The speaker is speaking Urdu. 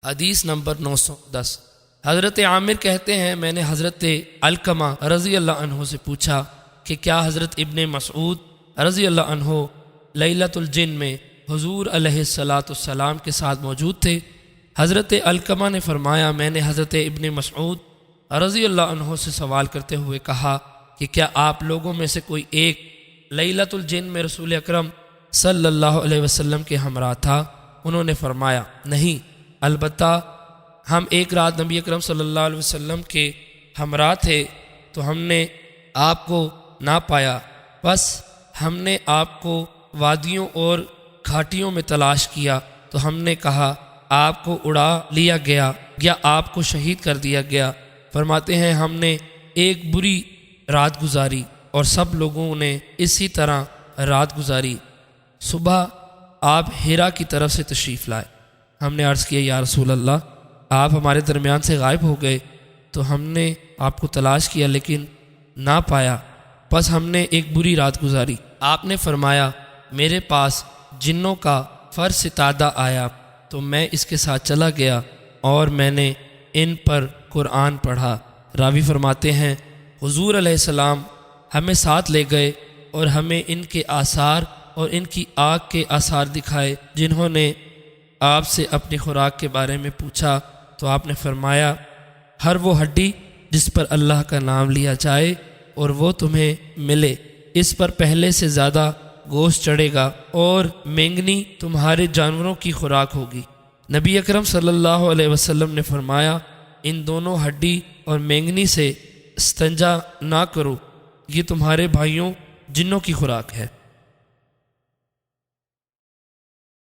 حدیث نمبر 910۔ حضرت عامر کہتے ہیں میں نے حضرت علقمہ رضی اللہ عنہ سے پوچھا کہ کیا حضرت ابن مسعود رضی اللہ عنہ لیلۃ الجن میں حضور علیہ السلام کے ساتھ موجود تھے؟ حضرت علقمہ نے فرمایا میں نے حضرت ابن مسعود رضی اللہ عنہ سے سوال کرتے ہوئے کہا کہ کیا آپ لوگوں میں سے کوئی ایک لیلۃ الجن میں رسول اکرم صلی اللہ علیہ وسلم کے ہمراہ تھا؟ انہوں نے فرمایا نہیں، البتہ ہم ایک رات نبی اکرم صلی اللہ علیہ وسلم کے ہمراہ تھے تو ہم نے آپ کو نہ پایا، بس ہم نے آپ کو وادیوں اور گھاٹیوں میں تلاش کیا تو ہم نے کہا آپ کو اڑا لیا گیا یا آپ کو شہید کر دیا گیا۔ فرماتے ہیں ہم نے ایک بری رات گزاری اور سب لوگوں نے اسی طرح رات گزاری۔ صبح آپ ہیرا کی طرف سے تشریف لائے۔ ہم نے عرض کیا یا رسول اللہ، آپ ہمارے درمیان سے غائب ہو گئے تو ہم نے آپ کو تلاش کیا لیکن نہ پایا، بس ہم نے ایک بری رات گزاری۔ آپ نے فرمایا میرے پاس جنوں کا فرش ستادہ آیا تو میں اس کے ساتھ چلا گیا اور میں نے ان پر قرآن پڑھا۔ راوی فرماتے ہیں حضور علیہ السلام ہمیں ساتھ لے گئے اور ہمیں ان کے آثار اور ان کی آگ کے آثار دکھائے۔ جنہوں نے آپ سے اپنی خوراک کے بارے میں پوچھا تو آپ نے فرمایا ہر وہ ہڈی جس پر اللہ کا نام لیا جائے اور وہ تمہیں ملے، اس پر پہلے سے زیادہ گوشت چڑھے گا، اور مینگنی تمہارے جانوروں کی خوراک ہوگی۔ نبی اکرم صلی اللہ علیہ وسلم نے فرمایا ان دونوں ہڈی اور مینگنی سے استنجا نہ کرو، یہ تمہارے بھائیوں جنوں کی خوراک ہے۔